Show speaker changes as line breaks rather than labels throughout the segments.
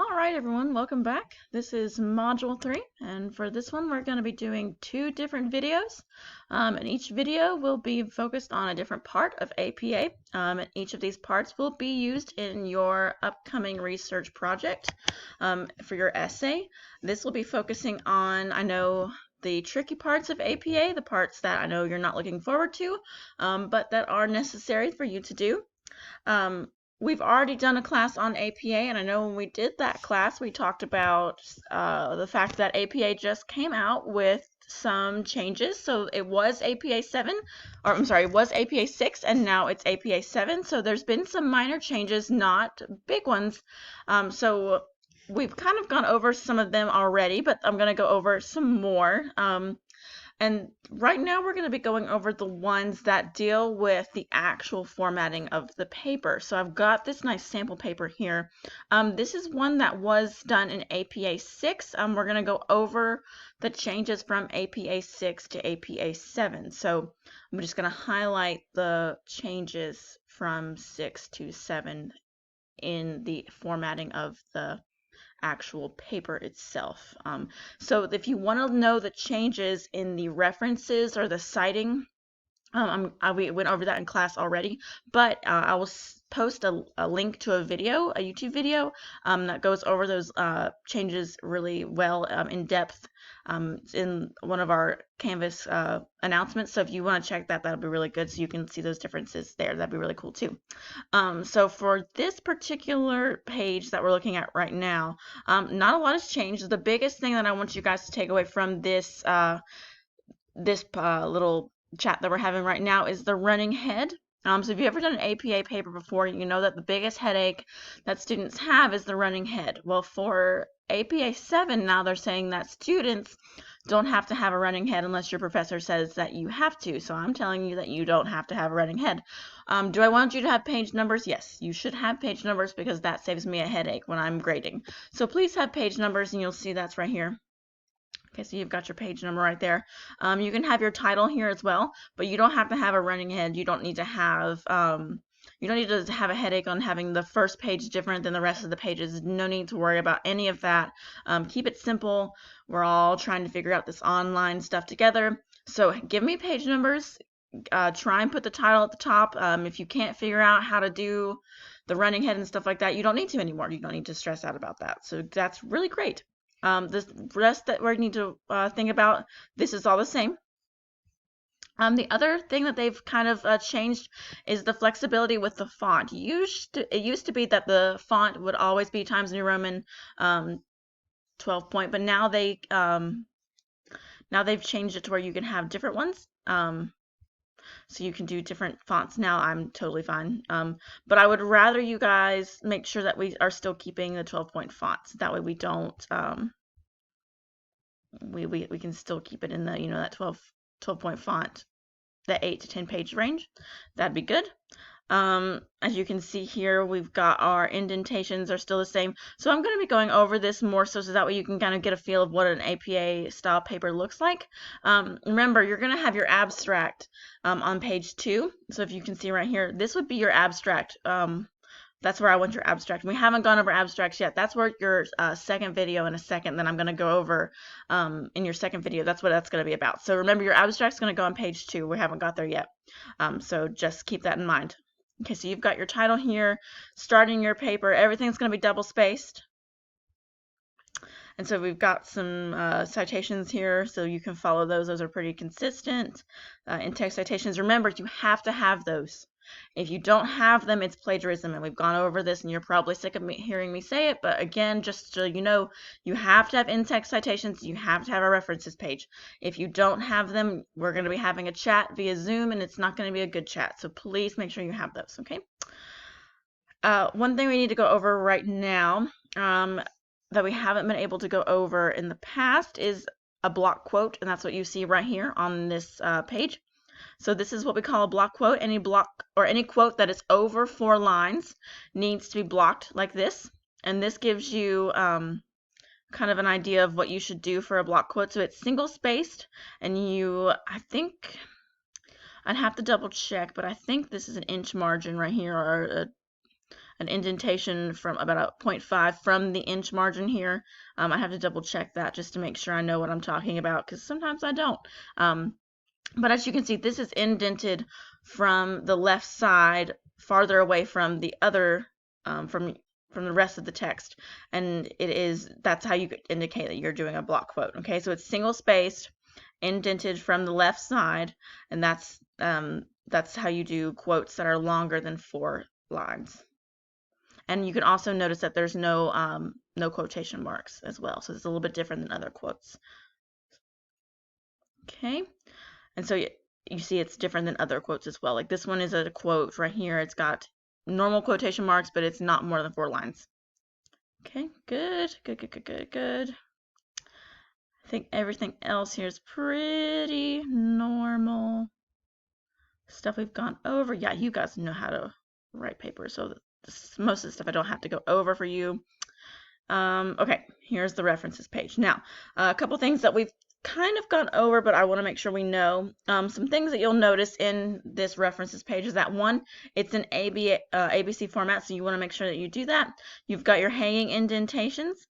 All right, everyone, welcome back. This is Module 3, and for this one, we're going to be doing two different videos. And each video will be focused on a different part of APA, and each of these parts will be used in your upcoming research project for your essay. This will be focusing on, I know, the tricky parts of APA, the parts that I know you're not looking forward to, but that are necessary for you to do. We've already done a class on APA, and I know when we did that class, we talked about the fact that APA just came out with some changes. So it was APA 7, or I'm sorry, it was APA 6, and now it's APA 7. So there's been some minor changes, not big ones. So we've kind of gone over some of them already, but I'm going to go over some more. And right now we're going to be going over the ones that deal with the actual formatting of the paper. So I've got this nice sample paper here. This is one that was done in APA 6. We're going to go over the changes from APA 6 to APA 7. So I'm just going to highlight the changes from 6 to 7 in the formatting of the actual paper itself. So if you want to know the changes in the references or the citing, we went over that in class already, but I will post a link to a video, a YouTube video, that goes over those changes really well in depth in one of our Canvas announcements. So if you want to check that, that'll be really good so you can see those differences there. That'd be really cool too. So for this particular page that we're looking at right now, not a lot has changed. The biggest thing that I want you guys to take away from this little chat that we're having right now is the running head. So if you've ever done an APA paper before, you know that the biggest headache that students have is the running head. Well, for APA 7 now, they're saying that students don't have to have a running head unless your professor says that you have to. So I'm telling you that you don't have to have a running head. Do I want you to have page numbers? Yes, you should have page numbers because that saves me a headache when I'm grading. So please have page numbers, and you'll see that's right here. Okay, so you've got your page number right there. You can have your title here as well, but you don't have to have a running head. You don't need to have a headache on having the first page different than the rest of the pages. No need to worry about any of that. Keep it simple. We're all trying to figure out this online stuff together. So give me page numbers. Try and put the title at the top. If you can't figure out how to do the running head and stuff like that, you don't need to anymore. You don't need to stress out about that. So that's really great. The rest that we need to think about, this is all the same. The other thing that they've kind of changed is the flexibility with the font. It used to be that the font would always be Times New Roman 12 point, but now they've changed it to where you can have different ones. So you can do different fonts now. I'm totally fine. But I would rather you guys make sure that we are still keeping the 12-point fonts. That way we don't, we can still keep it in the, that 12-point font, the 8 to 10 page range. That'd be good. As you can see here, we've got our indentations are still the same. So I'm going to be going over this more so that way you can kind of get a feel of what an APA style paper looks like. Remember, you're going to have your abstract on page 2. So if you can see right here, this would be your abstract. That's where I want your abstract. We haven't gone over abstracts yet. That's where your second video in a second that I'm going to go over in your second video. That's what that's going to be about. So remember, your abstract's going to go on page 2. We haven't got there yet. So just keep that in mind. Okay, so you've got your title here, starting your paper. Everything's going to be double spaced. And so we've got some citations here, so you can follow those. Those are pretty consistent. In-text citations, remember, you have to have those. If you don't have them, it's plagiarism, and we've gone over this, and you're probably sick of hearing me say it, but again, just so you know, you have to have in-text citations, you have to have a references page. If you don't have them, we're going to be having a chat via Zoom, and it's not going to be a good chat, so please make sure you have those, okay? One thing we need to go over right now that we haven't been able to go over in the past is a block quote, and that's what you see right here on this page. So this is what we call a block quote. Any block or any quote that is over 4 lines needs to be blocked like this. And this gives you kind of an idea of what you should do for a block quote. So it's single spaced, and I think, I'd have to double check, but I think this is an inch margin right here, or an indentation from about a 0.5 from the inch margin here. I have to double check that just to make sure I know what I'm talking about, because sometimes I don't. But as you can see, this is indented from the left side farther away from the other, from the rest of the text, and that's how you could indicate that you're doing a block quote. Okay, so it's single spaced, indented from the left side, and that's how you do quotes that are longer than 4 lines. And you can also notice that there's no quotation marks as well, so it's a little bit different than other quotes. Okay, and so you see it's different than other quotes as well. Like this one is a quote right here. It's got normal quotation marks, but it's not more than 4 lines. Okay, good. I think everything else here is pretty normal. Stuff we've gone over. Yeah, you guys know how to write papers, so most of the stuff I don't have to go over for you. Okay, here's the references page. Now, a couple things that we've kind of gone over, but I want to make sure we know. Some things that you'll notice in this references page is that, one, it's an ABC format, so you want to make sure that you do that. You've got your hanging indentations.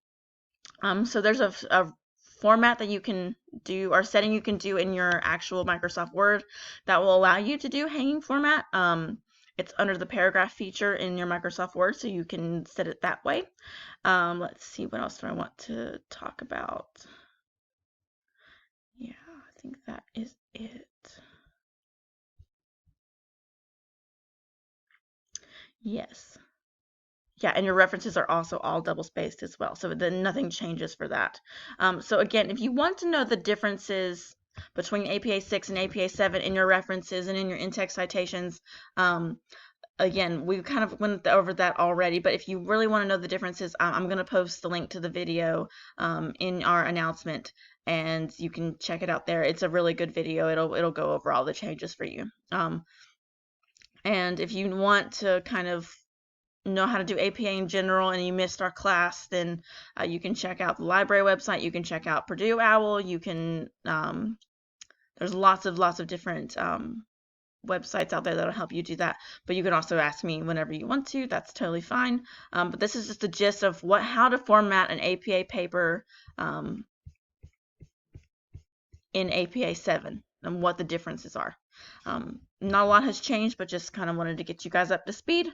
So there's a format that you can do, or setting you can do in your actual Microsoft Word that will allow you to do hanging format. It's under the paragraph feature in your Microsoft Word, so you can set it that way. Let's see, what else do I want to talk about? Yeah, I think that is it. Yes. Yeah, and your references are also all double spaced as well, so then nothing changes for that. So again, if you want to know the differences between APA 6 and APA 7 in your references and in your in-text citations, again, we kind of went over that already, but if you really want to know the differences, I'm going to post the link to the video in our announcement, and you can check it out there. It's a really good video. It'll go over all the changes for you. And if you want to kind of know how to do APA in general and you missed our class, then you can check out the library website. You can check out Purdue OWL. You can there's lots of different websites out there that'll help you do that, but you can also ask me whenever you want to. That's totally fine. But this is just the gist of how to format an APA paper in APA 7 and what the differences are. Not a lot has changed, but just kind of wanted to get you guys up to speed.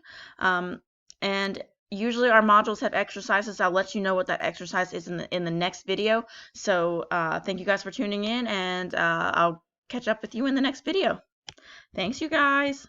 And usually our modules have exercises. I'll let you know what that exercise is in the next video. So thank you guys for tuning in, and I'll catch up with you in the next video. Thanks, you guys.